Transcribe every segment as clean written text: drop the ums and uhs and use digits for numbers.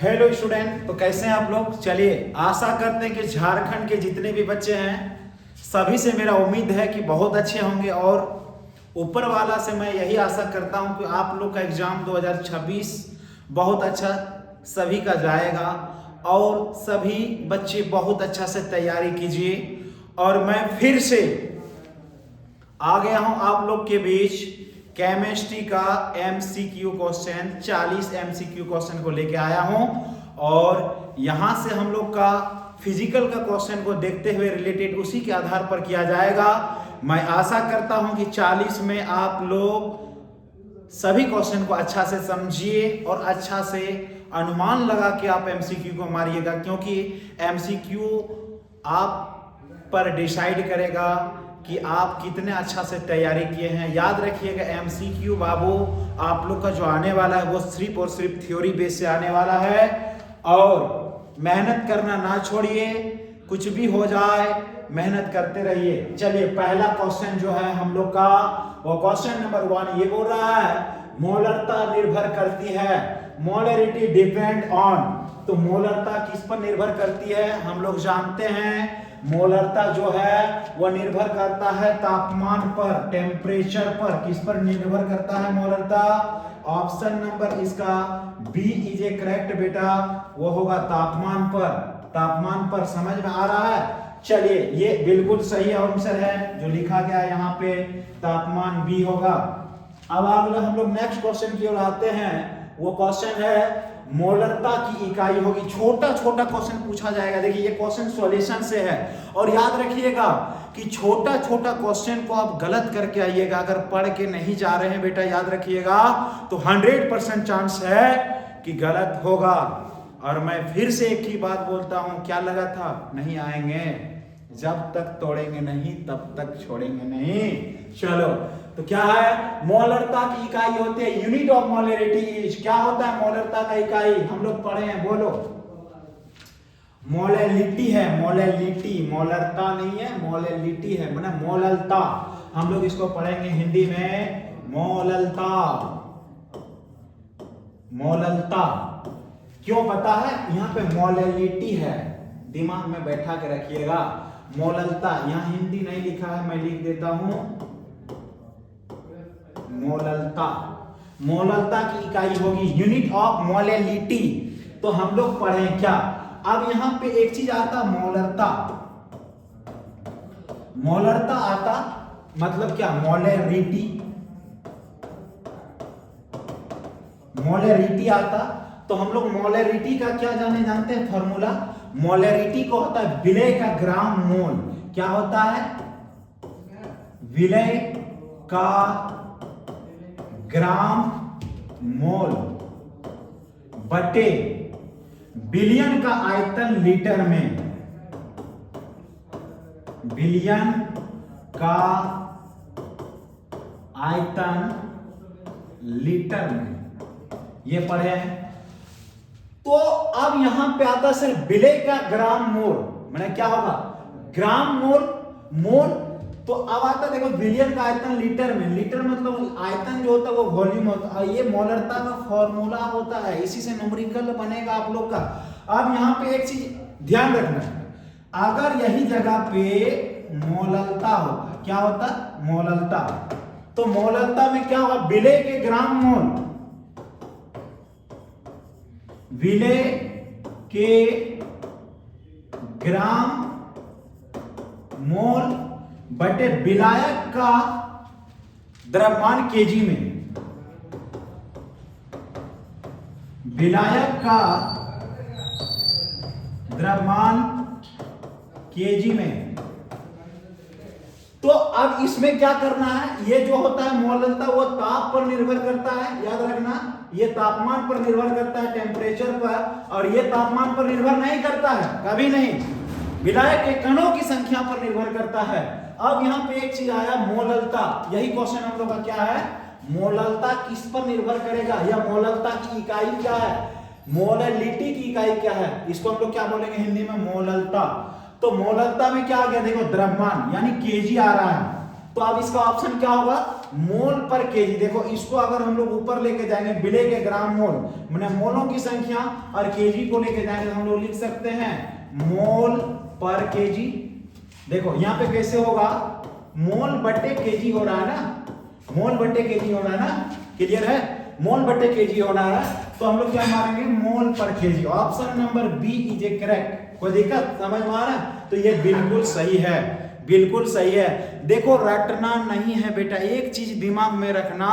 Hello student, तो कैसे हैं आप लोग। चलिए, आशा करते हैं कि झारखंड के जितने भी बच्चे हैं सभी से मेरा उम्मीद है कि बहुत अच्छे होंगे। और ऊपर वाला से मैं यही आशा करता हूं कि आप लोग का एग्जाम 2026 बहुत अच्छा सभी का जाएगा और सभी बच्चे बहुत अच्छा से तैयारी कीजिए। और मैं फिर से आ गया हूं आप लोग के बीच केमिस्ट्री का MCQ क्वेश्चन, 40 MCQ क्वेश्चन को लेके आया हूं। और यहां से हम लोग का फिजिकल का क्वेश्चन को देखते हुए रिलेटेड उसी के आधार पर किया जाएगा। मैं आशा करता हूं कि 40 में आप लोग सभी क्वेश्चन को अच्छा से समझिए और अच्छा से अनुमान लगा के आप MCQ को मारिएगा, क्योंकि MCQ आप पर डिसाइड करेगा कि आप कितने अच्छा से तैयारी किए हैं। याद रखिएगा, MCQ बाबू आप लोग का जो आने वाला है वो सिर्फ और सिर्फ थ्योरी बेस से आने वाला है। और मेहनत करना ना छोड़िए, कुछ भी हो जाए मेहनत करते रहिए। चलिए, पहला क्वेश्चन जो है हम लोग का वो क्वेश्चन नंबर 1 ये बोल रहा है मोलरता निर्भर करती है, मोलरिटी डिपेंड ऑन। तो मोलरता किस पर निर्भर करती है, हम लोग जानते हैं मोलरता जो है वह निर्भर करता है तापमान पर, टेम्परेचर पर। किस पर निर्भर करता है मोलरता? ऑप्शन नंबर इसका बी इज ए करेक्ट बेटा, वो होगा तापमान पर। तापमान पर समझ में आ रहा है। चलिए, ये बिल्कुल सही आंसर है जो लिखा गया है यहाँ पे, तापमान बी होगा। अब अगला हम लोग नेक्स्ट क्वेश्चन की ओर आते हैं। वो क्वेश्चन है मोलरता की इकाई होगी। छोटा छोटा क्वेश्चन पूछा जाएगा। देखिए, ये क्वेश्चन सॉल्यूशन से है और याद रखिएगा कि छोटा छोटा क्वेश्चन को आप गलत करके आइएगा। अगर पढ़ के नहीं जा रहे हैं बेटा, याद रखिएगा तो 100% चांस है कि गलत होगा। और मैं फिर से एक ही बात बोलता हूं, क्या लगा था, नहीं आएंगे, जब तक तोड़ेंगे नहीं तब तक छोड़ेंगे नहीं। चलो, तो क्या है, मोलरता की इकाई होती है यूनिट ऑफ मोलरिटी इज। क्या होता है मोलरता का इकाई, हम लोग पढ़े हैं, बोलो। मोलैलिटी है, मोलैलिटी, मोलरता नहीं है, मोलैलिटी है, माने मोललता। हम लोग इसको पढ़ेंगे हिंदी में मोललता। मोललता क्यों पता है, यहाँ पे मोलैलिटी है, दिमाग में बैठा के रखिएगा। मोललता यहाँ हिंदी नहीं लिखा है, मैं लिख देता हूं मोललता। मोललता की इकाई होगी यूनिट ऑफ मोलैलिटी। तो हम लोग पढ़े क्या, अब यहां पे एक चीज आता मोलरता। मोलरता आता मतलब क्या, मोलरिटी। मोलरिटी आता तो हम लोग मोलरिटी का क्या जानते हैं फॉर्मूला। मोलरिटी को होता है विलय का ग्राम मोल। क्या होता है, विलय का ग्राम मोल बटे बिलियन का आयतन लीटर में। बिलियन का आयतन लीटर में, ये पढ़े हैं। तो अब यहां पे आता सिर्फ विलय का ग्राम मोल, मैंने क्या होगा, ग्राम मोल, मोल। तो अब आता देखो बिलियन का आयतन लीटर में। लीटर मतलब आयतन जो होता है वो वॉल्यूम होता है। ये मोलरता का फॉर्मूला होता है, इसी से न्यूमेरिकल बनेगा आप लोग का। अब यहाँ पे एक चीज ध्यान रखना, अगर यही जगह पे मोललता होता, क्या होता, मोललता, तो मोललता में क्या होगा, विलय के ग्राम मोल, विलय के ग्राम मोल बटे विलायक का द्रव्यमान केजी में। विलायक का द्रव्यमान केजी में। तो अब इसमें क्या करना है, ये जो होता है मोललता वो ताप पर निर्भर करता है, याद रखना, ये तापमान पर निर्भर करता है, टेम्परेचर पर। और ये तापमान पर निर्भर नहीं करता है, कभी नहीं, विलायक के कणों की संख्या पर निर्भर करता है। अब यहां पे एक चीज आया मोललता, यही क्वेश्चन हम लोग का क्या है, मोललता किस पर निर्भर करेगा, या मोललता की इकाई क्या है, मोलैलिटी की इकाई क्या है, इसको हम लोग क्या बोलेंगे हिंदी में, मोललता। तो मोललता में क्या आ गया, देखो द्रव्यमान यानी केजी आ रहा है। तो अब इसका ऑप्शन क्या होगा, मोल पर केजी। देखो इसको अगर हम लोग ऊपर लेके जाएंगे विलेय के ग्राम मोल माने मोलों की संख्या और केजी को लेके जाएंगे तो हम लोग लिख सकते हैं मोल पर केजी। देखो यहाँ पे कैसे होगा, मोल बटे केजी हो रहा है ना, मोल बटे केजी हो रहा है ना, क्लियर है, मोल बटे केजी हो रहा है तो हम लोग क्या मारेंगे mole per KG. Option number B is A correct. कोई दिक्कत समझ में आ रहा है? तो ये बिल्कुल सही है, बिल्कुल सही है। देखो रटना नहीं है बेटा, एक चीज दिमाग में रखना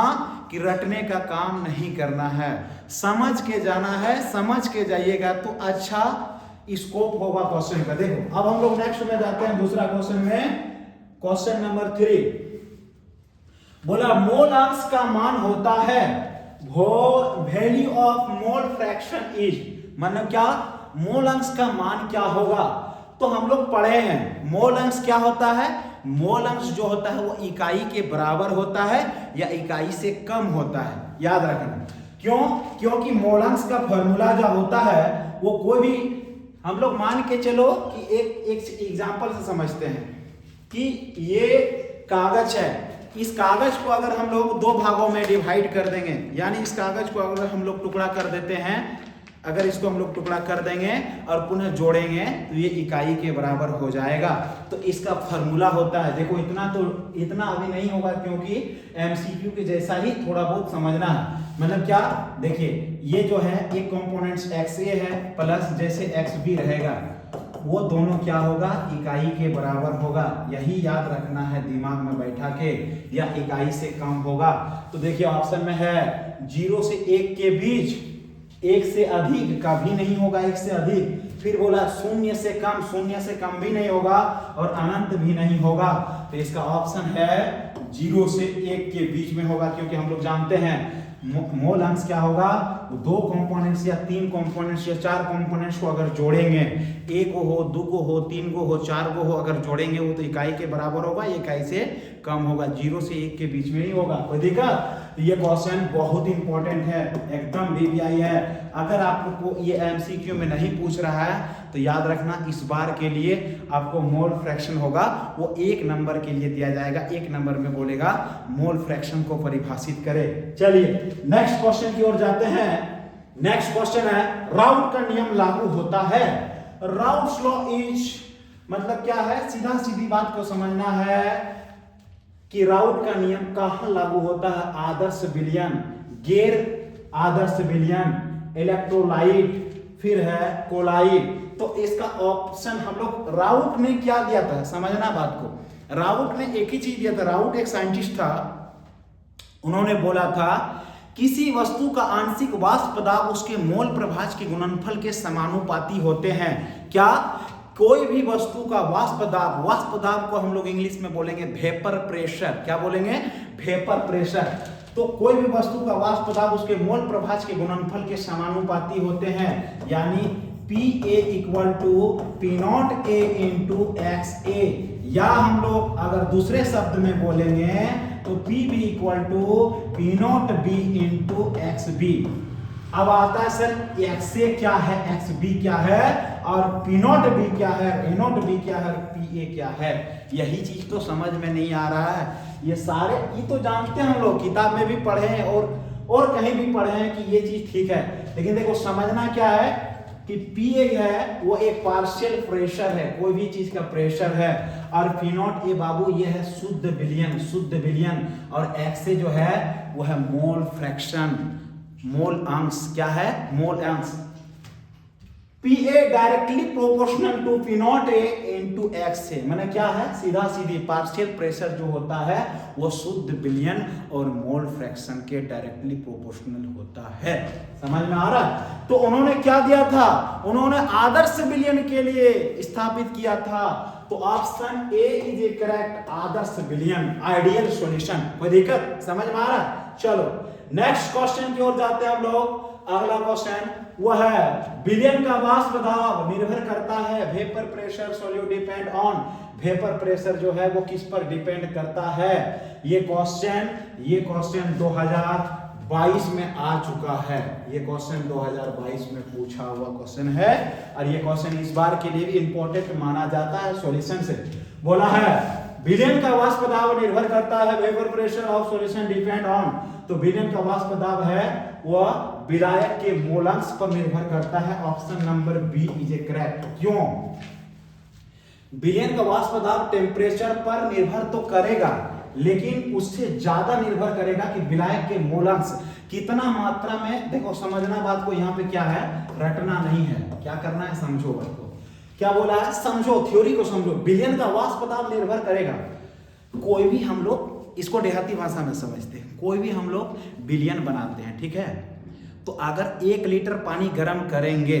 कि रटने का काम नहीं करना है, समझ के जाना है, समझ के जाइएगा तो अच्छा स्कोप होगा क्वेश्चन का। देखो अब हम लोग नेक्स्ट में जाते हैं दूसरा क्वेश्चन में, क्वेश्चन नंबर 3 बोला मोल अंश का मान होता है value of mole fraction is, मतलब क्या मोल अंश का मान क्या होगा। तो हम लोग पढ़े हैं मोल अंश क्या होता है, मोल अंश जो होता है वो इकाई के बराबर होता है या इकाई से कम होता है, याद रखना। क्यों? क्योंकि मोल अंश का फॉर्मूला जो होता है वो कोई भी, हम लोग मान के चलो कि एक एग्जांपल से समझते हैं कि ये कागज है, इस कागज को अगर हम लोग दो भागों में डिवाइड कर देंगे, यानी इस कागज को अगर हम लोग टुकड़ा कर देते हैं, अगर इसको हम लोग टुकड़ा कर देंगे और पुनः जोड़ेंगे तो ये इकाई के बराबर हो जाएगा। तो इसका फॉर्मूला होता है, देखो इतना अभी नहीं होगा क्योंकि एमसीक्यू के जैसा ही थोड़ा बहुत समझना है। मतलब क्या, देखिए ये जो है एक कंपोनेंट्स एक्स ए है प्लस जैसे एक्स बी रहेगा, वो दोनों क्या होगा इकाई के बराबर होगा, यही याद रखना है दिमाग में बैठा के, या इकाई से कम होगा। तो देखिए ऑप्शन में है 0 से 1 के बीच, 1 से अधिक कभी नहीं होगा, 1 से अधिक, फिर बोला 0 से कम, 0 से कम भी नहीं होगा और अनंत भी नहीं होगा। तो इसका ऑप्शन है 0 से 1 के बीच में होगा, क्योंकि हम लोग जानते हैं मोल अंश क्या होगा, दो कंपोनेंट्स या तीन कंपोनेंट्स या चार कंपोनेंट्स को अगर जोड़ेंगे, एक को हो, दो को हो, तीन को हो, चार को हो, अगर जोड़ेंगे वो तो इकाई के बराबर होगा, इकाई से कम होगा, 0 से 1 के बीच में नहीं होगा। कोई दिक्कत? तो ये क्वेश्चन बहुत इंपॉर्टेंट है, एकदम बीबीआई है। अगर आपको ये एमसीक्यू में नहीं पूछ रहा है तो याद रखना इस बार के लिए आपको मोल फ्रैक्शन होगा वो 1 नंबर के लिए दिया जाएगा, 1 नंबर में बोलेगा मोल फ्रैक्शन को परिभाषित करे। चलिए नेक्स्ट क्वेश्चन की ओर जाते हैं। नेक्स्ट क्वेश्चन है राउट का नियम लागू होता है। राउट्स लॉ इज मतलब क्या है, सीधा सीधी बात को समझना है कि राउट का नियम कहां लागू होता है। आदर्श विलयन, गैर आदर्श विलयन, इलेक्ट्रोलाइट, फिर है कोलाइट। तो इसका ऑप्शन हम लोग, राउट ने क्या दिया था, समझना बात को। राउट ने एक ही चीज दिया था, राउट एक साइंटिस्ट था, उन्होंने बोला था किसी वस्तु का आंशिक वाष्प दाब उसके मोल प्रभाज के गुणनफल के समानुपाती होते हैं। क्या? कोई भी वस्तु का वाष्प दाब को हम लोग इंग्लिश में बोलेंगे वेपर प्रेशर। क्या बोलेंगे? Vapour pressure. तो कोई भी वस्तु का वाष्प दाब उसके मोल प्रभाज के गुणनफल के समानुपाती होते हैं, यानी PA equal to P0A into XA, या हम लोग अगर दूसरे शब्द में बोलेंगे तो PB equal to P0B into XB। अब आता है सर XA क्या है, XB क्या है, और P0B क्या है, P0B क्या है, PA क्या है। यही चीज तो समझ में नहीं आ रहा है। ये सारे ये तो जानते हैं हम लोग, किताब में भी पढ़े हैं और कहीं भी पढ़े हैं कि ये चीज ठीक है, लेकिन देखो समझना क्या है कि PA है वो एक पार्शियल प्रेशर है, कोई भी चीज का प्रेशर है, और P0A बाबू ये है शुद्ध विलयन, और XA जो है वो है मोल फ्रैक्शन, मोल अंश। क्या है? मोल अंश। PA directly proportional to P0A into XA, मैंने क्या है, सीधा सीधी पार्शियल प्रेशर जो होता है वो शुद्ध विलयन और मोल फ्रैक्शन के डायरेक्टली प्रोपोर्शनल होता है। समझ में आ रहा है? तो उन्होंने क्या दिया था, उन्होंने आदर्श विलयन के लिए स्थापित किया था। तो option A is A correct, आदर्श विलयन, आइडियल सॉल्यूशन। कोई दिक्कत? समझ में आ रहा है? चलो नेक्स्ट क्वेश्चन की ओर जाते हैं हम लोग। अगला क्वेश्चन वो है विलयन का वाष्प दाब निर्भर करता है vapour pressure, solute depend on. Vapour pressure जो है वो किस पर डिपेंड करता है। ये क्वेश्चन 2022 में आ चुका है, ये क्वेश्चन 2022 में पूछा हुआ क्वेश्चन है, और ये क्वेश्चन इस बार के लिए भी इंपॉर्टेंट माना जाता है। सॉल्यूशन से बोला है विलयन का वाष्प दाब निर्भर करता है vapour pressure of solution depend on. तो विलयन का वाष्प दाब है वह विलायक के मोलांश पर निर्भर करता है। Option number B is A correct. क्यों? विलयन का वाष्प दाब टेम्परेचर पर निर्भर तो करेगा, लेकिन उससे ज्यादा निर्भर करेगा कि विलायक के मोलांश कितना मात्रा में। देखो समझना बात को, यहाँ पे क्या है, रटना नहीं है, क्या करना है समझो बात को। क्या बोला है? समझो, थ्योरी को समझो। विलयन का वाष्प दाब निर्भर करेगा। कोई भी हम लोग इसको देहाती भाषा में समझते हैं, कोई भी हम लोग विलयन बनाते हैं, ठीक है? तो अगर 1 लीटर पानी गर्म करेंगे,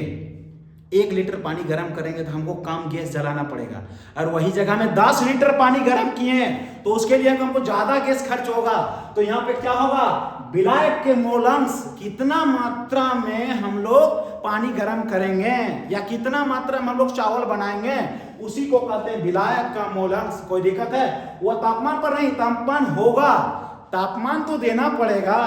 1 लीटर पानी गर्म करेंगे तो हमको कम गैस जलाना पड़ेगा, और वही जगह में 10 लीटर पानी गर्म किए तो उसके लिए हमको ज्यादा गैस खर्च होगा। तो यहाँ पे क्या होगा, विलायक के मोलांश कितना मात्रा में हम लोग पानी गर्म करेंगे या कितना मात्रा में हम लोग चावल बनाएंगे, उसी को कहते हैं विलायक का मोलांश। कोई दिक्कत है? वह तापमान पर नहीं, तापमान होगा, तापमान तो देना पड़ेगा,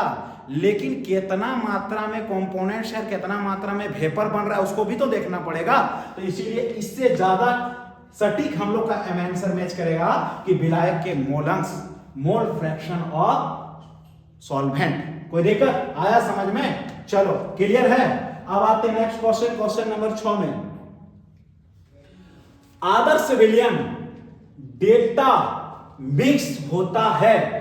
लेकिन कितना मात्रा में कंपोनेंट्स है, कितना मात्रा में वेपर बन रहा है, उसको भी तो देखना पड़ेगा। तो इसीलिए इससे ज्यादा सटीक हम लोग का आंसर मैच करेगा कि विलायक के मोलांश, मोल फ्रैक्शन ऑफ सॉल्वेंट। कोई दिक्कत आया समझ में? चलो क्लियर है। अब आते हैं नेक्स्ट क्वेश्चन, क्वेश्चन नंबर 6 में। आदर्श विलयन डेल्टा मिक्स होता है।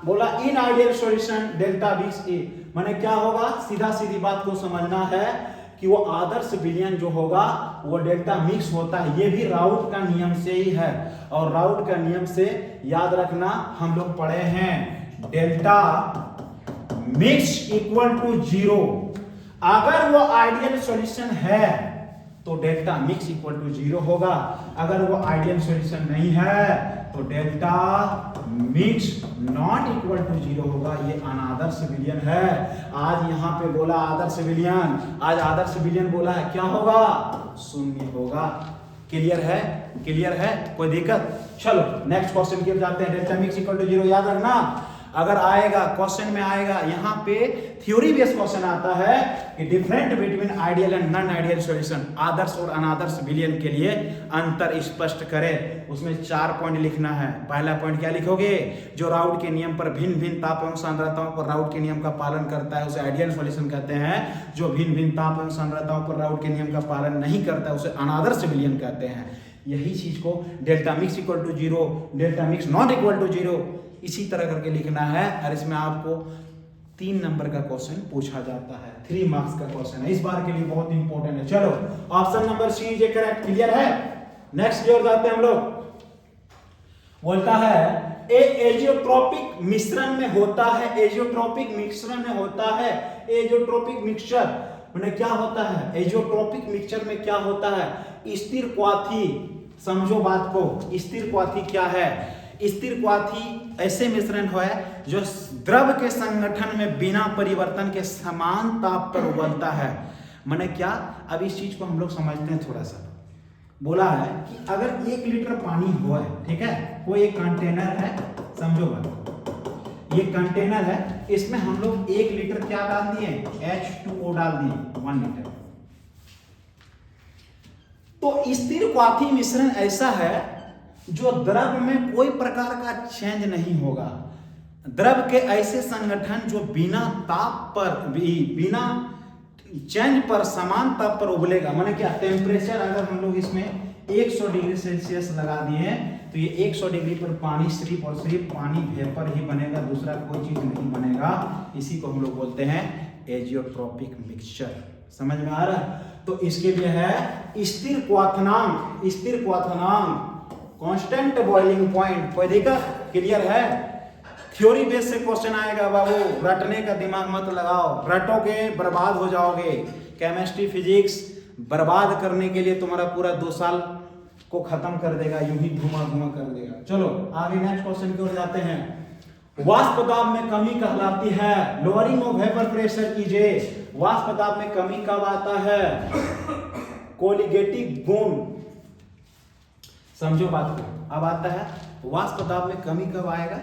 बोला in ideal solution delta mix A, माने क्या होगा, सीधा सीधी बात को समझना है कि वो आदर्श विलयन जो होगा वो डेल्टा मिक्स होता है। ये भी राउट का नियम से ही है, और राउट का नियम से याद रखना हम लोग पढ़े हैं, डेल्टा मिक्स इक्वल टू 0। अगर वो आइडियल सॉल्यूशन है तो डेल्टा मिक्स इक्वल टू 0 होगा, अगर वो आइडियल सॉल्यूशन नहीं है तो delta mix not equal to 0 होगा। ये अनादर्श विलयन है। आज यहाँ पे बोला आदर्श विलयन, आज आदर्श विलयन बोला है, क्या होगा, 0 होगा। क्लियर है? क्लियर है? कोई दिक्कत? चलो नेक्स्ट क्वेश्चन की जाते हैं। डेल्टा मिक्स इक्वल टू 0 याद रखना। अगर आएगा क्वेश्चन में आएगा, यहाँ पे थ्योरी बेस्ड क्वेश्चन आता है कि different between ideal and non ideal solution, आदर्श और अनादर्श विलयन के लिए अंतर स्पष्ट करें। उसमें 4 पॉइंट लिखना है। पहला पॉइंट क्या लिखोगे, जो राउट के नियम पर भिन्न भिन्न ताप एवं सांद्रताओं पर राउट के नियम का पालन करता है उसे आइडियल सॉल्यूशन कहते हैं। जो भिन्न भिन्न ताप एवं सांद्रताओं पर राउट के नियम का पालन नहीं करता है उसे अनादर्श विलयन कहते हैं। यही चीज को delta mix equal to 0, delta mix not equal to 0, इसी तरह करके लिखना है। और इसमें आपको 3 नंबर का क्वेश्चन पूछा जाता है, 3 मार्क्स का क्वेश्चन है, इस बार के लिए बहुत इंपॉर्टेंट है। चलो option number C is correct. Clear है? नेक्स्ट की ओर जाते हैं हम लोग। बोलता है एजियोट्रोपिक मिश्रण में होता है, एजियोट्रोपिक मिश्रण में होता है, एजियोट्रोपिक मिक्सचर माने क्या होता है, एजियोट्रोपिक मिक्सचर में क्या होता है, स्थिर क्वाथी। समझो बात को, स्थिर क्वाथी क्या है? स्थिर क्वाथी ऐसे मिश्रण है जो द्रव के संगठन में बिना परिवर्तन के समान ताप पर उबलता है। माने क्या, अब इस चीज को हम लोग समझते हैं थोड़ा सा। बोला है कि अगर 1 लीटर पानी हो, ठीक है, कोई एक कंटेनर है, समझो बात, ये कंटेनर है, इसमें हम लोग 1 लीटर क्या डाल दिए, H2O डाल दिए 1 लीटर। तो स्थिर क्वाथी मिश्रण ऐसा है जो द्रव में कोई प्रकार का चेंज नहीं होगा। द्रव के ऐसे संगठन जो बिना ताप पर, बिना चेंज पर समान ताप पर उबलेगा। माने क्या, टेम्परेचर अगर हम लोग इसमें 100 डिग्री सेल्सियस लगा दिए तो ये 100 डिग्री पर पानी सिर्फ और सिर्फ पानी वेपर ही बनेगा, दूसरा कोई चीज नहीं बनेगा। इसी को हम लोग बोलते हैं एजियोट्रोपिक मिक्सचर। समझ में आ रहा है? तो इसके लिए है स्थिर क्वाथनांक, स्थिर क्वाथनांक, कांस्टेंट बॉइलिंग पॉइंट। कोई दिक्कत? क्लियर है? थ्योरी बेस से क्वेश्चन आएगा बाबू, रटने का दिमाग मत लगाओ, रटोगे बर्बाद हो जाओगे। केमिस्ट्री फिजिक्स बर्बाद करने के लिए तुम्हारा पूरा 2 साल को खत्म कर देगा, यूं ही घुमा घुमा कर देगा। चलो आगे नेक्स्ट क्वेश्चन की ओर जाते हैं। वाष्प दाब में कमी कहलाती है, लोअरिंग ऑफ वेपर प्रेशर कीजिए। वाष्प दाब में कमी कब आता है? कोलिगेटिव गुण। समझो बात को। अब आता है वाष्प दाब में कमी कब आएगा?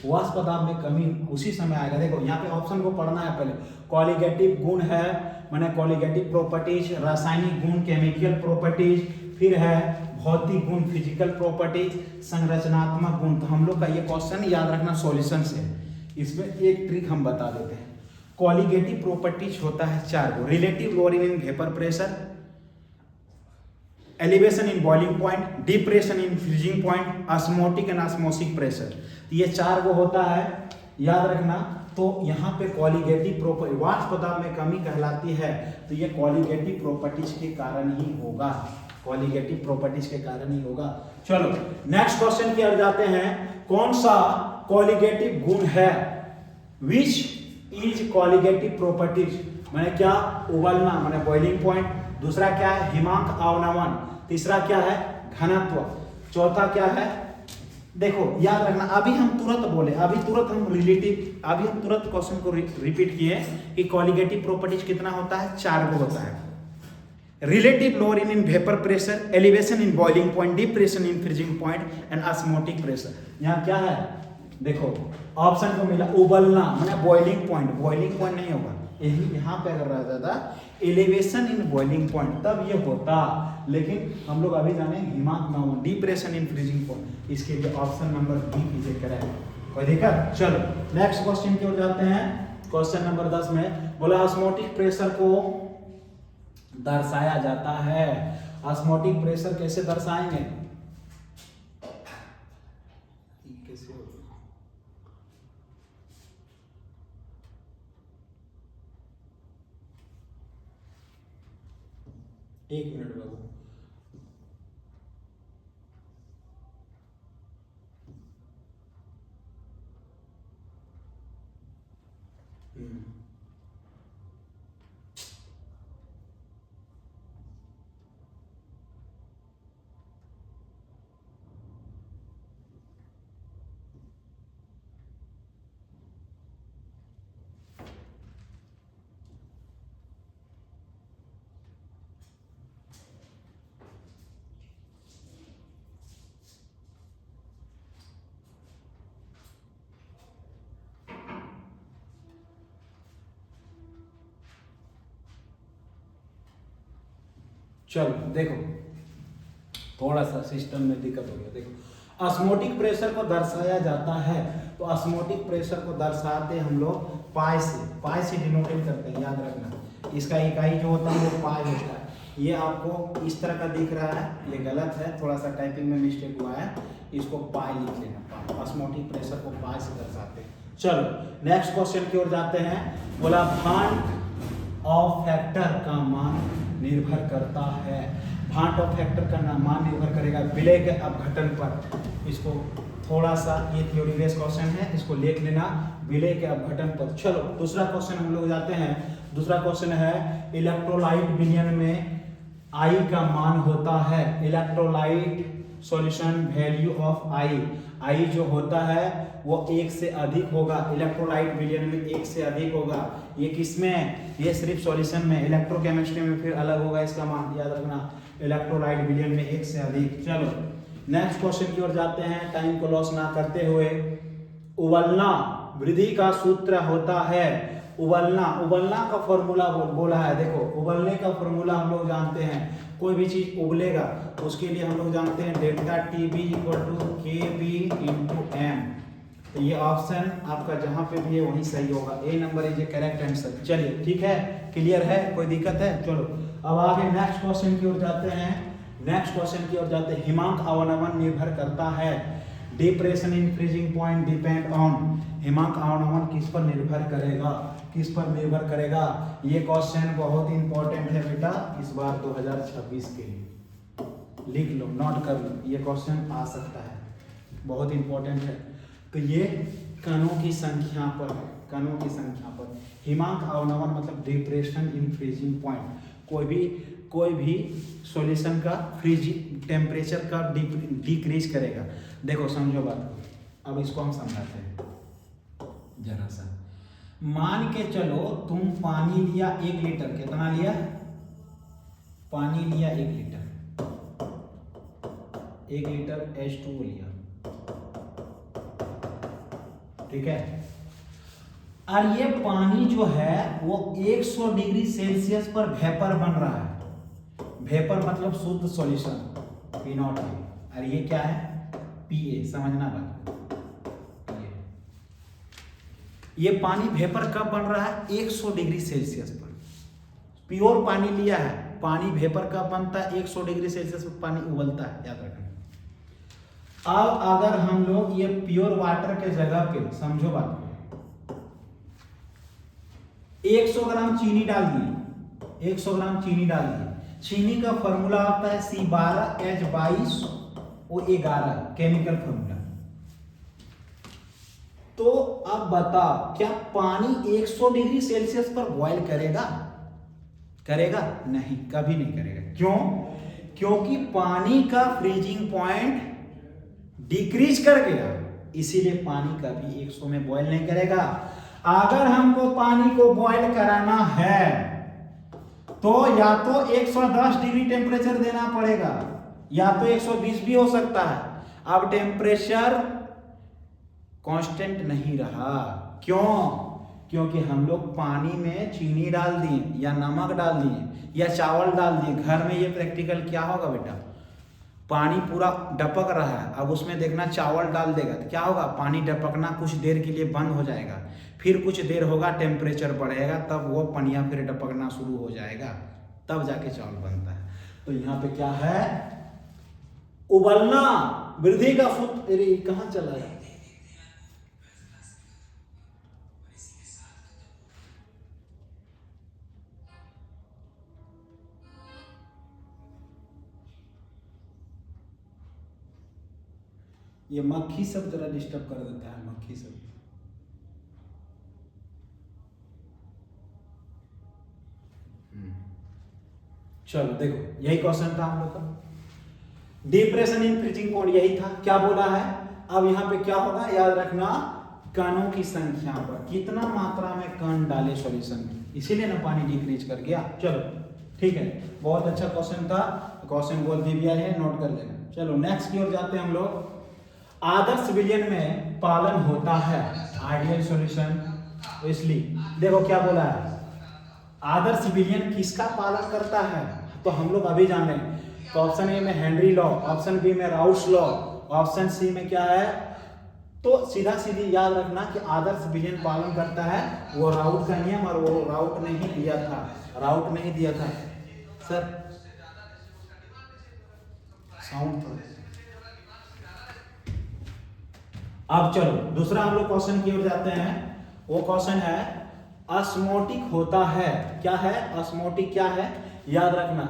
वाष्प दाब में कमी उसी समय आएगा। देखो यहाँ पे ऑप्शन को पढ़ना है पहले। कोलिगेटिव गुण है, माने कोलिगेटिव प्रॉपर्टीज, रासायनिक गुण, केमिकल प्रॉपर्टीज, फिर है भौतिक गुण फिजिकल प्रॉपर्टीज, संरचनात्मक गुण। तो हम लोग का ये क्वेश्चन याद रखना सॉल्यूशन से। इसमें एक ट्रिक हम बता देते हैं। कॉलिगेटिव प्रॉपर्टीज होता है 4 गो, relative lowering in vapour pressure, elevation in boiling point, depression in freezing point, osmotic and osmotic pressure. तो ये 4 गो होता है, याद रखना। तो यहाँ पे कॉलिगेटिव प्रॉपर्टी वाष्प पदार्थ में कमी कहलाती है, तो ये कॉलिगेटिव प्रॉपर्टीज के कारण ही होगा, कॉलिगेटिव प्रॉपर्टीज के कारण ही होगा। चलो नेक्स्ट क्वेश्चन की ओर जाते हैं। कौन सा कॉलिगेटिव गुण है, विच इज कॉलिगेटिव प्रॉपर्टीज, मैंने क्या, उबलना मैंने बॉइलिंग पॉइंट, दूसरा क्या है हिमांक अवनमन, तीसरा क्या है घनत्व, चौथा क्या है, देखो याद रखना। अभी हम तुरंत बोले, अभी तुरंत हम रिलेटिव, अभी हम तुरंत क्वेश्चन को रिपीट किए कि कॉलिगेटिव प्रॉपर्टीज कितना होता है, 4 गो होता है। Relative lowering in vapour pressure, elevation in boiling point, depression in freezing point and osmotic pressure. यहाँ क्या है, देखो ऑप्शन को मिला उबलना मैंने बॉइलिंग पॉइंट, बॉइलिंग पॉइंट नहीं होगा, यही यहाँ पे अगर रहता था एलिवेशन इन बॉइलिंग पॉइंट तब ये होता, लेकिन हम लोग अभी जाने हिमांक नमन, डिप्रेशन इन फ्रीजिंग पॉइंट। इसके लिए ऑप्शन नंबर बी कीजिए करेक्ट। कोई दिक्कत? चलो नेक्स्ट क्वेश्चन की ओर जाते हैं। क्वेश्चन नंबर 10 में बोला ऑस्मोटिक प्रेशर को दर्शाया जाता है। ऑस्मोटिक प्रेशर कैसे दर्शाएंगे, कैसे होगा? एक मिनट बाबू, चलो देखो थोड़ा सा सिस्टम में दिक्कत हो गया। देखो ऑस्मोटिक प्रेशर को दर्शाया जाता है, तो ऑस्मोटिक प्रेशर को दर्शाते हम लोग पाई से डिनोटेट करते हैं, याद रखना। इसका इकाई जो होता है वो पाई होता है। ये आपको इस तरह का दिख रहा है, ये गलत है, थोड़ा सा टाइपिंग में मिस्टेक हुआ है, इसको पाई लिख लेना। ऑस्मोटिक प्रेशर को पाई से दर्शाते हैं। चलो नेक्स्ट क्वेश्चन की ओर जाते हैं। बोला भांट ऑफ फैक्टर का मान निर्भर करता है। भांट ऑफ फैक्टर का मान निर्भर करेगा विलय के अपघटन पर। इसको थोड़ा सा, ये थ्योरी बेस्ड क्वेश्चन है, इसको लिख लेना विलय के अपघटन पर। चलो दूसरा क्वेश्चन हम लोग जाते हैं। दूसरा क्वेश्चन है इलेक्ट्रोलाइट विलयन में आई का मान होता है। इलेक्ट्रोलाइट सॉल्यूशन वैल्यू ऑफ आई जो होता है वो 1 से अधिक होगा। इलेक्ट्रोलाइट विलयन में 1 से अधिक होगा। ये किसमें, ये सिर्फ सॉल्यूशन में, इलेक्ट्रोकेमिस्ट्री में फिर अलग होगा इसका मान, याद रखना। इलेक्ट्रोलाइट विलयन में 1 से अधिक। चलो नेक्स्ट क्वेश्चन की ओर जाते हैं, टाइम को लॉस ना करते हुए। उबलना वृद्धि का सूत्र होता है। उबलना का फॉर्मूला बोला है। देखो उबलने का फॉर्मूला हम लोग जानते हैं, कोई भी चीज उबलेगा उसके लिए हम लोग जानते हैं डेल्टा टीबी इक्वल टू के बी इंटू एम। तो ये ऑप्शन आपका जहां पे भी है वहीं सही होगा। A number is A correct answer. चलिए ठीक है, क्लियर है, कोई दिक्कत है? चलो अब आगे नेक्स्ट क्वेश्चन की ओर जाते हैं। नेक्स्ट क्वेश्चन की ओर जाते हैं। हिमांक अवनमन निर्भर करता है। Depression in freezing point depend on. हिमांक अवनमन किस पर निर्भर करेगा, किस पर निर्भर करेगा? ये क्वेश्चन बहुत इंपॉर्टेंट है बेटा, इस बार 2026 के लिए लिख लो, नोट कर लो, ये क्वेश्चन आ सकता है, बहुत इंपॉर्टेंट है। तो ये कणों की संख्या पर, कणों की संख्या पर हिमांक अवनमन मतलब डिप्रेशन इन फ्रीजिंग पॉइंट। कोई भी सॉल्यूशन का फ्रीजिंग टेम्परेचर का डिक्रीज करेगा। देखो समझो बात को, अब इसको हम समझाते हैं जरा सा। मान के चलो तुम पानी लिया 1 लीटर, कितना लिया? पानी लिया 1 लीटर, 1 लीटर H2O लिया, ठीक है। और ये पानी जो है वो 100 डिग्री सेल्सियस पर वेपर बन रहा है। वेपर मतलब शुद्ध सॉल्यूशन P0 है, और ये क्या है Pa, समझना बात। ये पानी वेपर कब बन रहा है 100 डिग्री सेल्सियस पर। प्योर पानी लिया है, पानी वेपर कब बनता है 100 डिग्री सेल्सियस पर पानी उबलता है, याद रखना। अब अगर हम लोग ये प्योर वाटर के जगह पे, समझो बात को, 100 ग्राम चीनी डाल दिए, 100 ग्राम चीनी डाल दिए। चीनी का फॉर्मूला होता है C12H22O11, केमिकल फॉर्मूला। तो अब बताओ क्या पानी 100 डिग्री सेल्सियस पर बॉयल करेगा? करेगा नहीं, कभी नहीं करेगा। क्यों? क्योंकि पानी का फ्रीजिंग पॉइंट डिक्रीज कर गया, इसीलिए पानी कभी 100 में बॉयल नहीं करेगा। अगर हमको पानी को बॉयल कराना है तो या तो 110 डिग्री टेम्परेचर देना पड़ेगा, या तो 120 भी हो सकता है। अब टेम्परेचर कांस्टेंट नहीं रहा। क्यों? क्योंकि हम लोग पानी में चीनी डाल दिए, या नमक डाल दिए, या चावल डाल दिए। घर में ये प्रैक्टिकल क्या होगा बेटा, पानी पूरा डपक रहा है, अब उसमें देखना चावल डाल देगा तो क्या होगा, पानी डपकना कुछ देर के लिए बंद हो जाएगा, फिर कुछ देर होगा टेम्परेचर बढ़ेगा, तब वो पनिया फिर डपकना शुरू हो जाएगा, तब जाके चावल बनता है। तो यहाँ पे क्या है, उबलना, वृद्धि का सूत्र। अरे कहाँ चला है? ये मक्खी सब जरा डिस्टर्ब कर देता है, मक्खी सब। चलो देखो, यही क्वेश्चन था हम लोग का। डिप्रेशन इन फ्रीजिंग पॉइंट यही था, क्या बोला है। अब यहाँ पे क्या होगा, याद रखना, कणों की संख्या पर कितना मात्रा में कण डाले सॉल्यूशन में, इसीलिए ना पानी डिक्रीज कर गया। चलो ठीक है, बहुत अच्छा क्वेश्चन था, क्वेश्चन बोल दिया है, नोट कर लेना। चलो नेक्स्ट की ओर जाते हैं हम लोग। आदर्श विलयन में पालन होता है आइडियल सॉल्यूशन। इसलिए देखो क्या बोला है, आदर्श विलयन किसका पालन करता है, तो हम लोग अभी जान रहे हैं। तो ऑप्शन ए में हेनरी लॉ, ऑप्शन बी में राउस लॉ, ऑप्शन सी में क्या है, तो सीधा सीधी याद रखना कि आदर्श विलयन पालन करता है वो राउट का नियम, और वो राउट नहीं दिया था, राउट नहीं दिया था सर, साउंड तो। अब चलो दूसरा हम लोग क्वेश्चन की ओर जाते हैं। वो क्वेश्चन है ऑस्मोटिक होता है, क्या है ऑस्मोटिक, क्या है याद रखना,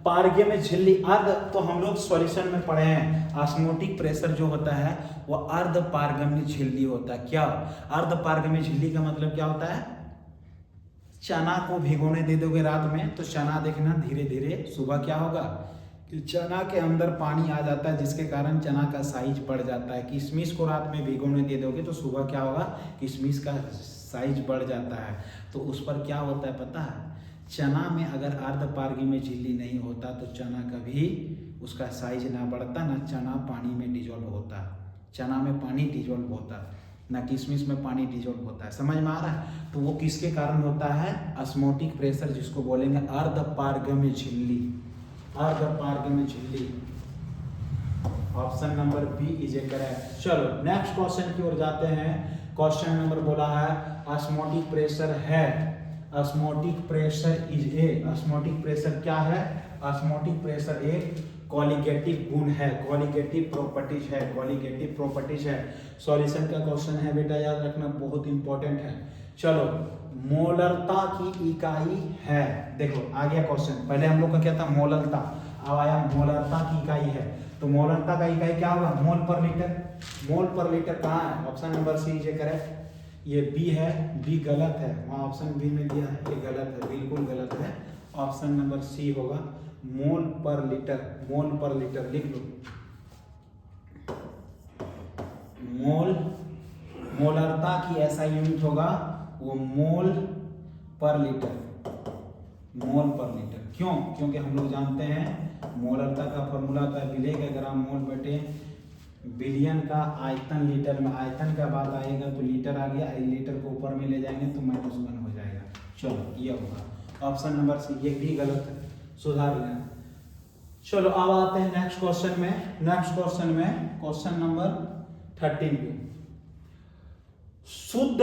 पारगम्य में झिल्ली अर्ध, तो हम लोग सॉल्यूशन में पढ़े हैं ऑस्मोटिक प्रेशर जो होता है वो अर्ध पारगम्य झिल्ली होता है। क्या अर्ध पारगम्य झिल्ली का मतलब क्या होता है, चना को भिगोने दे दोगे रात में तो चना देखना धीरे धीरे सुबह क्या होगा कि चना के अंदर पानी आ जाता है, जिसके कारण चना का साइज बढ़ जाता है। किशमिश को रात में भिगोने दे दोगे तो सुबह क्या होगा, किशमिश का साइज बढ़ जाता है। तो उस पर क्या होता है पता है, चना में अगर अर्धपारगम्य झिल्ली नहीं होता तो चना कभी उसका साइज ना बढ़ता, ना चना पानी में डिजोल्व होता। चना में पानी डिजोल्व होता, ना किशमिश में पानी डिजोल्व होता है। समझ में आ रहा है? तो वो किसके कारण होता है, ऑस्मोटिक प्रेशर, जिसको बोलेंगे अर्धपारगम्य झिल्ली, अर्धपारगम्य झिल्ली। Option number B is A correct. चलो नेक्स्ट क्वेश्चन की ओर जाते हैं। क्वेश्चन नंबर बोला है ऑस्मोटिक प्रेशर है, osmotic pressure is a, osmotic pressure क्या है, ऑस्मोटिक प्रेशर एक कॉलिगेटिव गुण है, कॉलिगेटिव प्रॉपर्टीज है, कॉलिगेटिव प्रॉपर्टीज है। सॉल्यूशन का क्वेश्चन है बेटा, याद रखना बहुत इंपॉर्टेंट है। चलो मोलरता की इकाई है, देखो आ गया क्वेश्चन। पहले हम लोग का क्या था मोलरता, अब आया मोलरता की इकाई है। तो मोलरता का इकाई क्या होगा, मोल पर लीटर। मोल पर लीटर कहाँ है, option number C is correct. ये बी है, बी गलत है, वहाँ ऑप्शन बी में दिया है, ये गलत है, बिल्कुल गलत है। ऑप्शन नंबर सी होगा मोल पर लीटर, मोल पर लीटर लिख लो। मोल, मोलरता की ऐसा यूनिट होगा वो मोल पर लीटर, मोल पर लीटर। क्यों? क्योंकि हम लोग जानते हैं मोलरता का फॉर्मूला होता है विलेय का ग्राम मोल बटे बिलियन का आयतन लीटर में। आयतन का बात आएगा तो लीटर आ गया, लीटर को ऊपर में ले जाएंगे तो -1 हो जाएगा। चलो ये होगा ऑप्शन नंबर सी, ये भी गलत है, सुधार लेना। चलो अब आते हैं नेक्स्ट क्वेश्चन में क्वेश्चन नंबर 13 पे। शुद्ध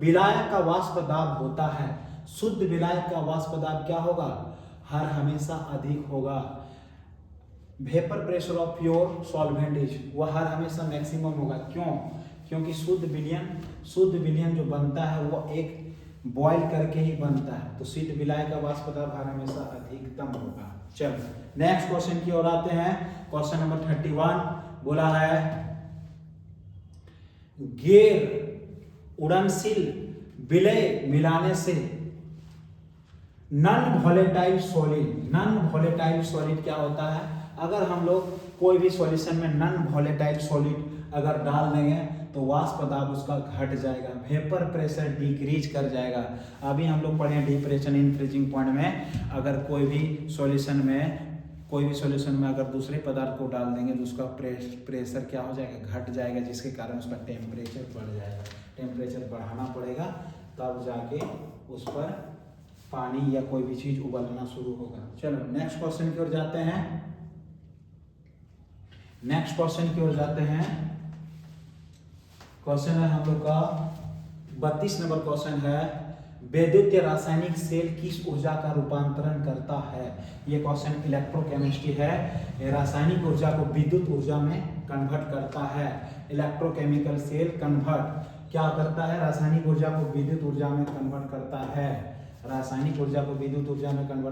विलायक का वाष्प दाब होता है, शुद्ध विलायक का वाष्प दाब क्या होगा, हर हमेशा अधिक होगा। Vapour pressure of pure solvent is, वह हर हमेशा मैक्सिमम होगा। क्यों? क्योंकि शुद्ध विलयन जो बनता है वो एक बॉयल करके ही बनता है, तो शुद्ध विलायक का वाष्प दाब हर हमेशा अधिकतम होगा। चलो नेक्स्ट क्वेश्चन की ओर आते हैं। क्वेश्चन नंबर 31 बोला है गैर उड़नशील विलय मिलाने से नॉन वॉलेटाइल सॉलिड क्या होता है, अगर हम लोग कोई भी सॉल्यूशन में नॉन वॉलेटाइल सॉलिड अगर डाल देंगे तो वाष्प दाब उसका घट जाएगा, वेपर प्रेशर डिक्रीज कर जाएगा। अभी हम लोग पढ़े डिप्रेशन इन फ्रीजिंग पॉइंट में, अगर कोई भी सॉल्यूशन में अगर दूसरे पदार्थ को डाल देंगे तो उसका प्रेशर क्या हो जाएगा, घट जाएगा, जिसके कारण उसका टेम्परेचर बढ़ जाएगा। टेम्परेचर बढ़ाना पड़ेगा तब जाके उस पर पानी या कोई भी चीज उबलना शुरू होगा। चलो नेक्स्ट क्वेश्चन की ओर जाते हैं। क्वेश्चन है हम लोग का 32 नंबर क्वेश्चन है, विद्युत या रासायनिक सेल किस ऊर्जा का रूपांतरण करता है। ये क्वेश्चन इलेक्ट्रोकेमिस्ट्री है, ये रासायनिक ऊर्जा को विद्युत ऊर्जा में कन्वर्ट करता है। इलेक्ट्रोकेमिकल सेल कन्वर्ट क्या करता है, रासायनिक ऊर्जा को विद्युत ऊर्जा में कन्वर्ट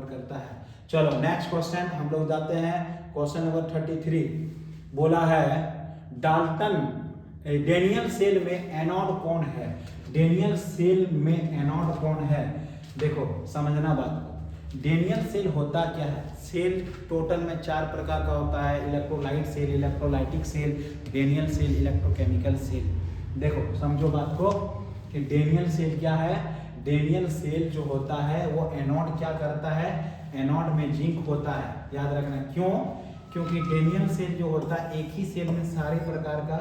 करता है। चलो नेक्स्ट क्वेश्चन हम लोग जाते हैं। क्वेश्चन नंबर 33 बोला है डेनियल सेल में एनोड कौन है। देखो समझना बात को, डेनियल सेल होता क्या है। सेल टोटल में 4 प्रकार का होता है, electrolyte cell, electrolytic cell, Daniell cell, electrochemical cell. देखो समझो बात को कि डेनियल सेल क्या है। डेनियल सेल जो होता है वो एनोड क्या करता है, एनोड में जिंक होता है, याद रखना। क्यों? क्योंकि डेनियल सेल जो होता है एक ही सेल में सारे प्रकार का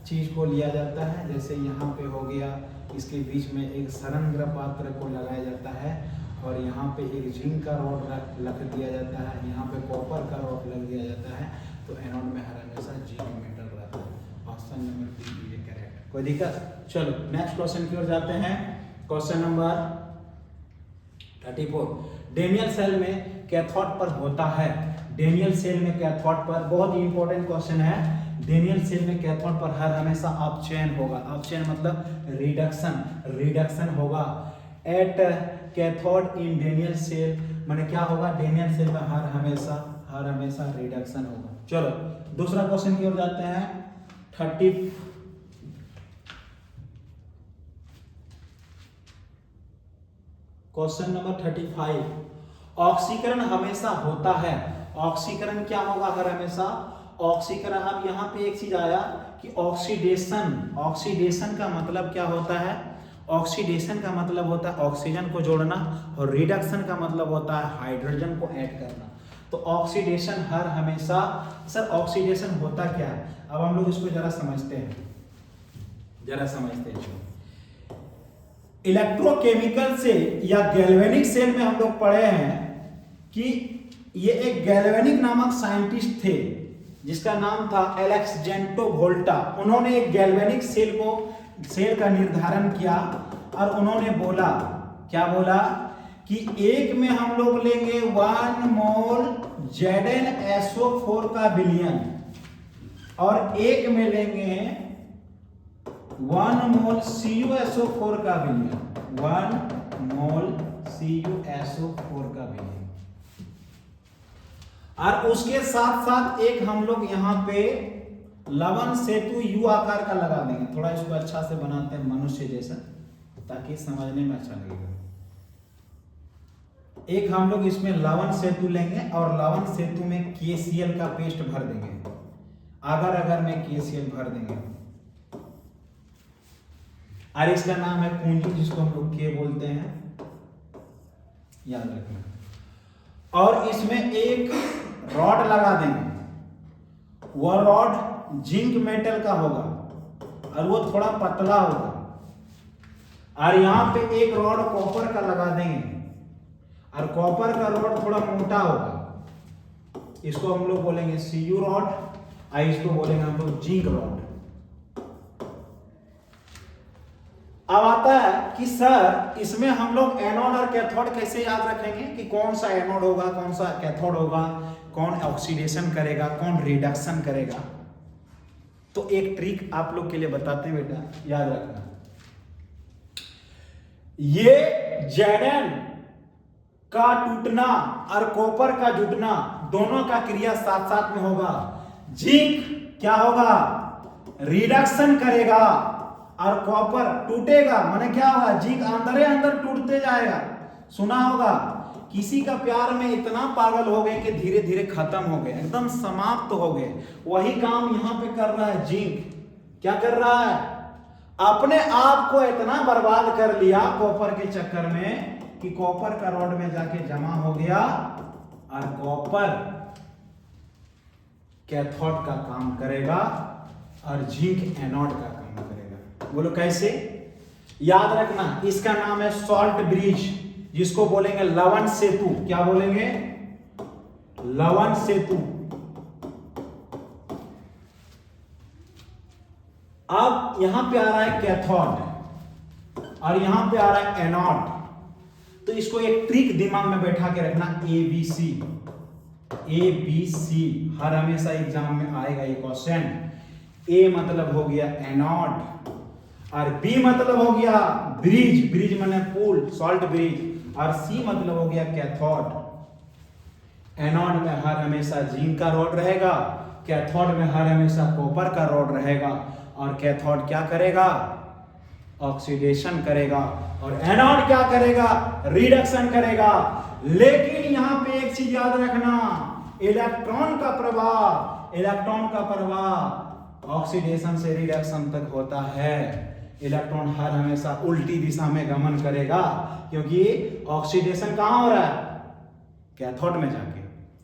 चीज को लिया जाता है। जैसे यहाँ पे हो गया, इसके बीच में एक सरंध्र पात्र को लगाया जाता है और यहाँ पे एक जिंक का रॉड रख दिया जाता है, यहाँ पे कॉपर का रॉड लग दिया जाता है, तो एनोड में हर हमेशा जिंक मेटल रहता है। ऑप्शन नंबर 3 ये करेक्ट, कोई दिक्कत। चलो नेक्स्ट क्वेश्चन की ओर जाते हैं। क्वेश्चन नंबर 34, डेनियल सेल में कैथोड पर होता है। डेनियल सेल में कैथोड पर, बहुत ही इंपॉर्टेंट क्वेश्चन है। डेनियल सेल में कैथोड पर हर हमेशा अपचयन होगा। अपचयन मतलब रिडक्शन होगा। At cathode in Daniell cell माने क्या होगा, डेनियल सेल में हर हमेशा रिडक्शन होगा। चलो दूसरा क्वेश्चन की ओर जाते हैं। 30 क्वेश्चन नंबर 35, ऑक्सीकरण हमेशा होता है। ऑक्सीकरण क्या होगा, हर हमेशा ऑक्सीकरण। अब यहाँ पे एक चीज आया कि ऑक्सीडेशन का मतलब क्या होता है। ऑक्सीडेशन का मतलब होता है ऑक्सीजन को जोड़ना और रिडक्शन का मतलब होता है हाइड्रोजन को ऐड करना। तो ऑक्सीडेशन हर हमेशा, सर ऑक्सीडेशन होता क्या है, अब हम लोग इसको जरा समझते हैं। इलेक्ट्रोकेमिकल से या गैल्वेनिक सेल में हम लोग पढ़े हैं कि ये एक गैल्वेनिक नामक साइंटिस्ट थे जिसका नाम था एलेक्जेंड्रो वोल्टा। उन्होंने एक गैल्वेनिक सेल का निर्धारण किया और उन्होंने बोला, क्या बोला कि एक में हम लोग लेंगे 1 मोल ZnSO4 का विलयन और एक में लेंगे 1 मोल CuSO4 का विलयन, 1 मोल CuSO4 का विलयन। और उसके साथ साथ एक हम लोग यहाँ पे लवण सेतु U आकार का लगा देंगे। थोड़ा इसको अच्छा से बनाते हैं मनुष्य जैसा, ताकि समझने में अच्छा लगेगा। एक हम लोग इसमें लवण सेतु लेंगे और लवण सेतु में KCl का पेस्ट भर देंगे, अगर में KCl भर देंगे और इसका नाम है कुंजी, जिसको हम लोग K बोलते हैं, याद रखना। और इसमें एक रॉड लगा देंगे, वह रॉड जिंक मेटल का होगा और वो थोड़ा पतला होगा। और यहाँ पे एक रॉड कॉपर का लगा देंगे और कॉपर का रॉड थोड़ा मोटा होगा। इसको हम लोग बोलेंगे CU रॉड, इसको बोलेंगे हम लोग जिंक रॉड। अब आता है कि सर इसमें हम लोग एनोड और कैथोड कैसे याद रखेंगे कि कौन सा एनोड होगा, कौन सा कैथोड होगा, कौन ऑक्सीडेशन करेगा, कौन रिडक्शन करेगा। तो एक ट्रिक आप लोग के लिए बताते हैं बेटा, याद रखना। ये Zn का टूटना और कॉपर का जुटना दोनों का क्रिया साथ साथ में होगा। जिंक क्या होगा, रिडक्शन करेगा और कॉपर टूटेगा। माने क्या होगा, जिंक अंदर अंदर टूटते जाएगा। सुना होगा किसी का प्यार में इतना पागल हो गए कि धीरे धीरे खत्म हो गए, एकदम समाप्त हो गए। वही काम यहां पे कर रहा है जिंक। क्या कर रहा है, अपने आप को इतना बर्बाद कर लिया कॉपर के चक्कर में कि कॉपर का रॉड में जाके जमा हो गया और कॉपर कैथोड का काम करेगा और जिंक एनोड का काम करेगा। बोलो कैसे, याद रखना। इसका नाम है सॉल्ट ब्रिज, जिसको बोलेंगे लवण सेतु। क्या बोलेंगे, लवण सेतु। अब यहां पे आ रहा है कैथोड और यहां पे आ रहा है एनोड। तो इसको एक ट्रिक दिमाग में बैठा के रखना, ABC। ABC हर हमेशा एग्जाम में आएगा ये क्वेश्चन। A मतलब हो गया एनोड और B मतलब हो गया ब्रिज, ब्रिज माने पुल, सॉल्ट ब्रिज, और C मतलब हो गया कैथोड। एनोड में हर हमेशा जिंक का रॉड रहेगा, कैथोड में हर हमेशा कॉपर का रॉड रहेगा, और कैथोड क्या करेगा, ऑक्सीडेशन करेगा, और एनोड क्या करेगा, रिडक्शन करेगा। लेकिन यहां पे एक चीज याद रखना, इलेक्ट्रॉन का प्रवाह, इलेक्ट्रॉन का प्रवाह ऑक्सीडेशन से रिडक्शन तक होता है। इलेक्ट्रॉन हर हमेशा उल्टी दिशा में गमन करेगा, क्योंकि ऑक्सीडेशन कहां हो रहा है, कैथोड में जाके,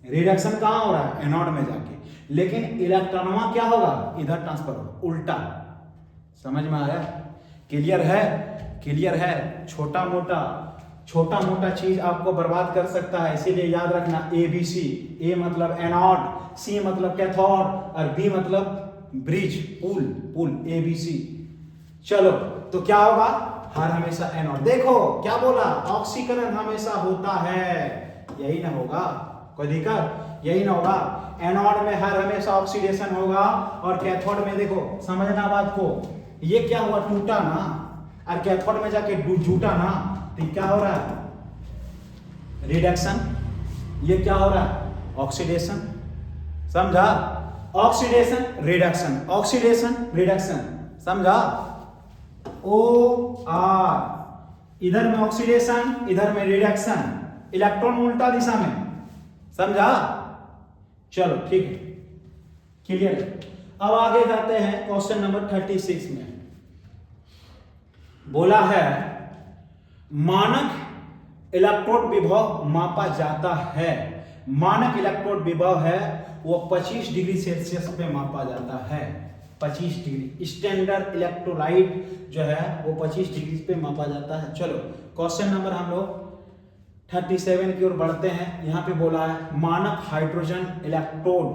रिडक्शन कहां हो रहा है, एनोड में जाके। लेकिन इलेक्ट्रॉन क्या होगा, इधर ट्रांसफर होगा, उल्टा। समझ में आया, क्लियर है, क्लियर है। छोटा मोटा चीज आपको बर्बाद कर सकता है, इसीलिए याद रखना ABC। A मतलब एनोड, C मतलब कैथोड और B मतलब ब्रिज, पुल, ABC। चलो तो क्या होगा, हर हमेशा एनोड। देखो क्या बोला, ऑक्सीकरण हमेशा होता है, यही ना होगा, कोई दिक्कत, यही ना होगा। एनोड में हर हमेशा ऑक्सीडेशन होगा और कैथोड में, देखो समझना बात को, ये क्या हुआ, टूटा ना, और कैथोड में जाके जुटा ना, तो क्या हो रहा है, रिडक्शन। ये क्या हो रहा है, ऑक्सीडेशन। समझा, ऑक्सीडेशन रिडक्शन, ऑक्सीडेशन रिडक्शन, समझा। OR, इधर में ऑक्सीडेशन, इधर में रिडक्शन, इलेक्ट्रॉन उल्टा दिशा में, समझा। चलो ठीक है, क्लियर। अब आगे जाते हैं क्वेश्चन नंबर 36 में। बोला है मानक इलेक्ट्रोड विभव मापा जाता है। मानक इलेक्ट्रोड विभव है वो 25 डिग्री सेल्सियस पे मापा जाता है, 25 डिग्री। स्टैंडर्ड इलेक्ट्रोलाइट जो है वो 25 डिग्री पे मापा जाता है। चलो क्वेश्चन नंबर हम लोग 37 की ओर बढ़ते हैं। यहाँ पे बोला है मानक हाइड्रोजन इलेक्ट्रोड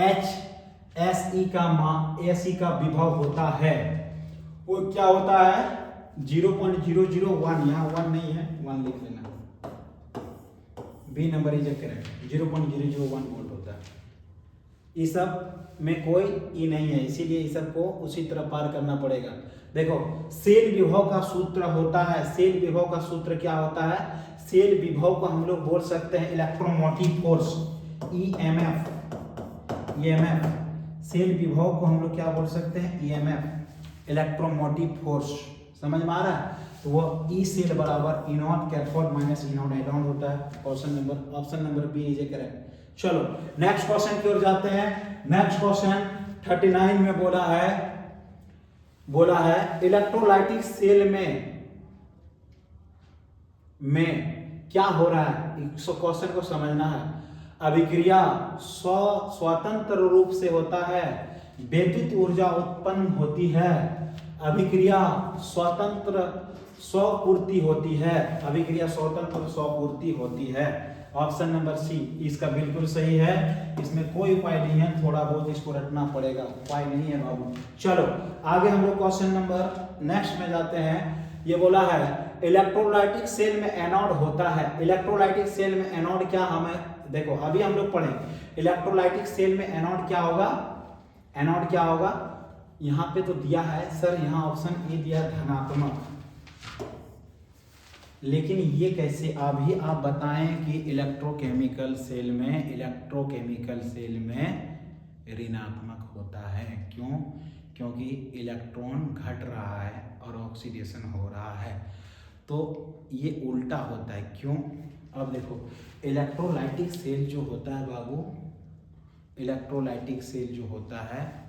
HSE का विभव होता है, वो क्या होता है, 0.001, यहाँ 1 नहीं है, 1 लिख लेना, B number is correct, 0.001 volt होता है। इस सब में कोई ई नहीं है, इसीलिए इस सब को उसी तरह पार करना पड़ेगा। देखो सेल विभव का सूत्र होता है, सेल विभव का सूत्र क्या होता है, सेल विभव को हम लोग बोल सकते हैं इलेक्ट्रोमोटिव फोर्स, EMF। सेल विभव को हम लोग क्या बोल सकते हैं, EMF, इलेक्ट्रोमोटिव फोर्स। समझ में आ रहा है, तो वो E सेल बराबर E not cathode minus E not anode होता है। Question number, option number B is correct. चलो नेक्स्ट क्वेश्चन की ओर जाते हैं। नेक्स्ट क्वेश्चन 39 में बोला है इलेक्ट्रोलाइटिक सेल में क्या हो रहा है, क्वेश्चन को समझना है। अभिक्रिया स्वतंत्र रूप से होता है, विद्युत ऊर्जा उत्पन्न होती है अभिक्रिया स्वतंत्र स्वपूर्ति होती है, अभिक्रिया स्वतंत्र स्वपूर्ति होती है। ऑप्शन नंबर सी इसका बिल्कुल सही है, इसमें कोई उपाय नहीं है, थोड़ा बहुत इसको रटना पड़ेगा, उपाय नहीं है बाबू। चलो आगे हम लोग क्वेश्चन नंबर नेक्स्ट में जाते हैं। ये बोला है इलेक्ट्रोलाइटिक सेल में एनोड होता है, इलेक्ट्रोलाइटिक सेल में एनोड क्या, हमें देखो अभी हम लोग पढ़े इलेक्ट्रोलाइटिक सेल में एनोड क्या होगा, एनोड क्या होगा, यहाँ पे तो दिया है सर, यहाँ ऑप्शन ए दिया धनात्मक, लेकिन ये कैसे, अभी आप बताएं कि इलेक्ट्रोकेमिकल सेल में, इलेक्ट्रोकेमिकल सेल में ऋणात्मक होता है, क्यों, क्योंकि इलेक्ट्रॉन घट रहा है और ऑक्सीडेशन हो रहा है, तो ये उल्टा होता है, क्यों। अब देखो इलेक्ट्रोलाइटिक सेल जो होता है बाबू, इलेक्ट्रोलाइटिक सेल जो होता है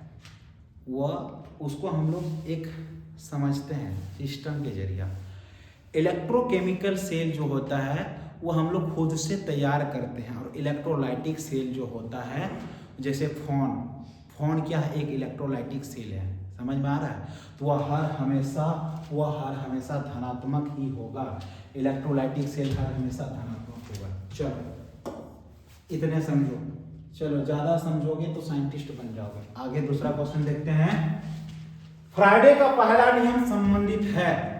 वह उसको हम लोग एक समझते हैं सिस्टम के जरिए। इलेक्ट्रोकेमिकल सेल जो होता है वो हम लोग खुद से तैयार करते हैं, और इलेक्ट्रोलाइटिक सेल जो होता है, जैसे फोन क्या है, एक इलेक्ट्रोलाइटिक सेल है, समझ में आ रहा है, तो वह हर हमेशा धनात्मक ही होगा, इलेक्ट्रोलाइटिक सेल हर हमेशा धनात्मक होगा। चलो इतने समझो, चलो ज्यादा समझोगे तो साइंटिस्ट बन जाओगे। आगे दूसरा क्वेश्चन देखते हैं। फ्राइडे का पहला नियम संबंधित है,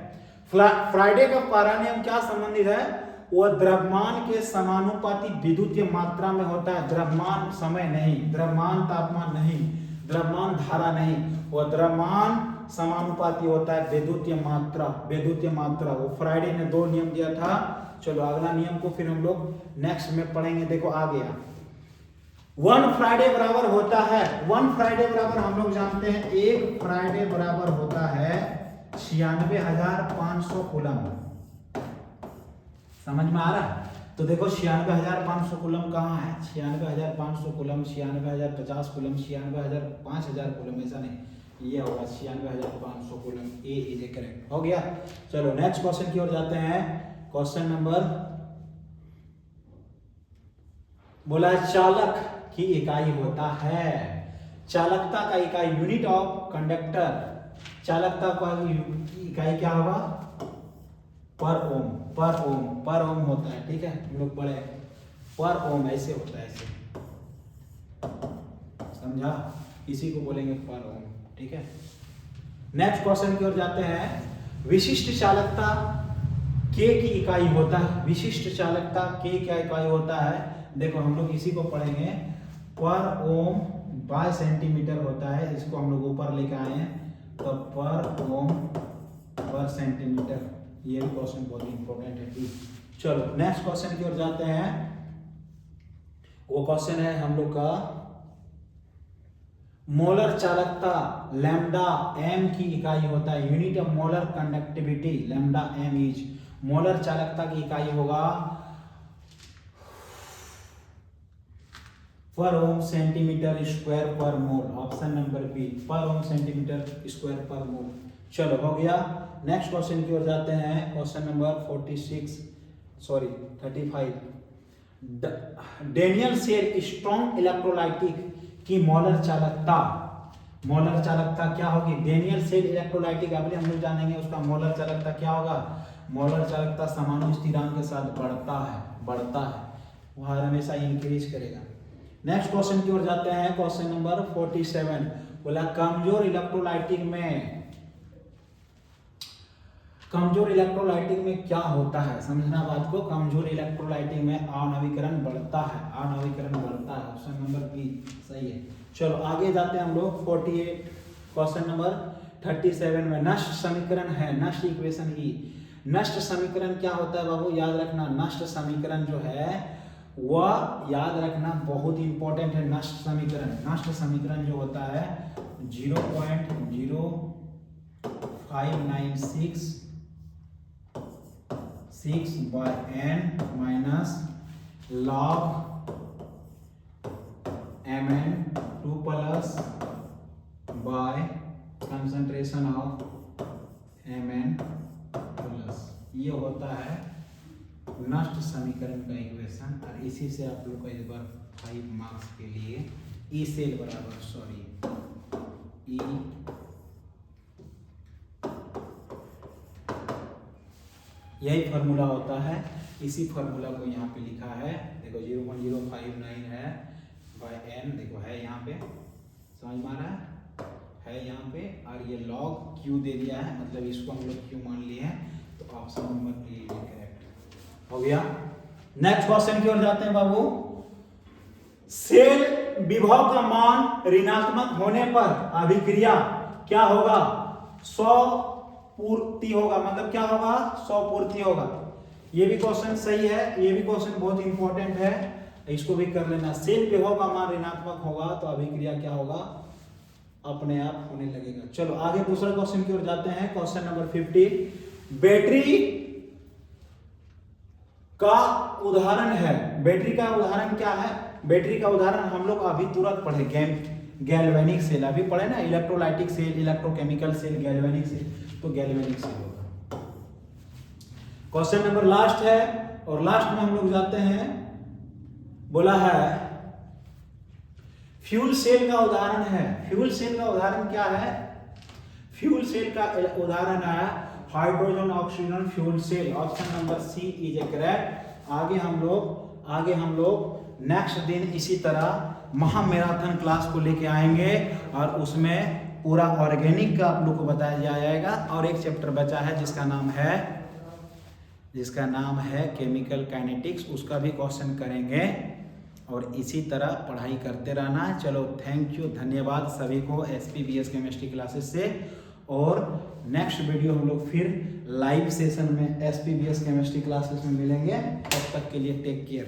फ्राइडे का पहला नियम क्या संबंधित है, वह द्रव्यमान के समानुपाती विद्युतीय मात्रा में होता है, द्रव्यमान समय नहीं, द्रव्यमान तापमान नहीं, द्रव्यमान धारा नहीं, वह द्रव्यमान समानुपाती होता है विद्युतीय मात्रा, विद्युतीय मात्रा। वो फ्राइडे ने 2 नियम दिया था। चलो अगला नियम को फिर हम लोग नेक्स्ट में पढ़ेंगे। देखो आ गया 1 फ्राइडे बराबर होता है, 1 फ्राइडे बराबर हम लोग जानते हैं 1 फ्राइडे बराबर होता है 96,500 कूलम, समझ में आ रहा है। तो देखो 96,500 कूलम कहाँ है, 96,500 कूलम, 96,050 कूलम, 96,000 कूलम, ऐसा नहीं, ये होगा 96,500 coulomb, A is A correct, हो गया। चलो नेक्स्ट क्वेश्चन की ओर जाते हैं। क्वेश्चन नंबर बोला चालक की इकाई होता है, चालकता का इकाई यूनिट ऑफ कंडक्टर, चालकता का इकाई क्या होगा, पर ओम, पर ओम, पर ओम होता है, ठीक है, हम लोग पढ़े पर ओम ऐसे होता है, ऐसे समझा, इसी को बोलेंगे पर ओम, ठीक है। नेक्स्ट क्वेश्चन की ओर जाते हैं। विशिष्ट चालकता के की इकाई होता है, विशिष्ट चालकता के क्या इकाई होता है, देखो हम लोग इसी को पढ़ेंगे, पर ओम बाय सेंटीमीटर होता है, इसको हम लोग ऊपर लेके आए हैं, तो पर ओम पर सेंटीमीटर, ये भी क्वेश्चन बहुत इंपॉर्टेंट है। चलो नेक्स्ट क्वेश्चन की ओर जाते हैं। वो क्वेश्चन है हम लोग का मोलर चालकता लैम्डा एम की इकाई होता है, unit of molar conductivity lambda M is, molar चालकता की इकाई होगा पर ओम सेंटीमीटर स्क्वायर पर मोल, ऑप्शन नंबर बी, पर ओम सेंटीमीटर स्क्वायर पर मोल। चलो हो गया। नेक्स्ट क्वेश्चन की ओर जाते हैं। Question number 35। Daniell cell strong electrolytic की मोलर चालकता, मोलर चालकता क्या होगी, डेनियल सेल इलेक्ट्रोलाइटिक अभी हम लोग जानेंगे, उसका मोलर चालकता क्या होगा, मोलर चालकता समान स्थिरांक के साथ बढ़ता है, वह हमेशा इंक्रीज करेगा। नेक्स्ट क्वेश्चन की ओर जाते हैं। क्वेश्चन नंबर 47 बोला कमजोर इलेक्ट्रोलाइटिक में क्या होता है, समझना बात को, कमजोर इलेक्ट्रोलाइटिक में आणविकरण बढ़ता है, ऑप्शन नंबर बी सही है। चलो आगे जाते हैं हम लोग 48 क्वेश्चन नंबर 37 में नष्ट समीकरण है, नष्ट इक्वेशन की, नष्ट समीकरण क्या होता है बाबू, याद रखना, नष्ट समीकरण जो है वह याद रखना बहुत इंपॉर्टेंट है। नष्ट समीकरण जो होता है 0.0596 by n minus log mn 2 plus by concentration of mn plus, ये होता है नष्ट समीकरण का इक्वेशन। और इसी से आप लोग का इस बार 5 मार्क्स के लिए ई सेल बराबर यही फार्मूला होता है, इसी फार्मूला को यहाँ पे लिखा है, देखो 0.059 है बाय n, देखो है यहाँ पे, समझ में आ रहा है यहाँ पे, और ये log q दे दिया है, मतलब इसको हम लोग q मान लिए हैं, तो ऑप्शन नंबर ए करेक्ट हो गया। नेक्स्ट क्वेश्चन की ओर जाते हैं बाबू। सेल विभव का मान ऋणात्मक होने पर अभिक्रिया क्या होगा? 100 पूर्ति होगा, मतलब क्या होगा? 100 पूर्ति होगा। ये भी क्वेश्चन सही है, ये भी क्वेश्चन बहुत इंपॉर्टेंट है, इसको भी कर लेना। सेल विभव का मान ऋणात्मक होगा तो अभिक्रिया क्या होगा? अपने आप होने लगेगा। चलो आगे दूसरा क्वेश्चन की ओर जाते हैं। Question number 50। बैटरी का उदाहरण है। बैटरी का उदाहरण क्या है? बैटरी का उदाहरण हम लोग अभी तुरंत पढ़े, गैल्वेनिक सेल अभी पढ़े ना, electrolytic cell, electrochemical cell, galvanic cell, तो गैल्वेनिक सेल होगा। क्वेश्चन नंबर लास्ट है, और लास्ट में हम लोग जाते हैं, बोला है फ्यूल सेल का उदाहरण है। फ्यूल सेल का उदाहरण क्या है? फ्यूल सेल का उदाहरण है hydrogen oxygen fuel cell. Option number C is A correct. आगे हम लोग नेक्स्ट दिन इसी तरह महामैराथन क्लास को लेके आएंगे, और उसमें पूरा ऑर्गेनिक का आप लोग को बताया जाएगा। और एक चैप्टर बचा है जिसका नाम है केमिकल काइनेटिक्स, उसका भी क्वेश्चन करेंगे, और इसी तरह पढ़ाई करते रहना। चलो थैंक यू, धन्यवाद सभी को SPBS केमिस्ट्री क्लासेस से। और नेक्स्ट वीडियो हम लोग फिर लाइव सेशन में SPBS केमिस्ट्री क्लासेस में मिलेंगे। तब तक के लिए टेक केयर।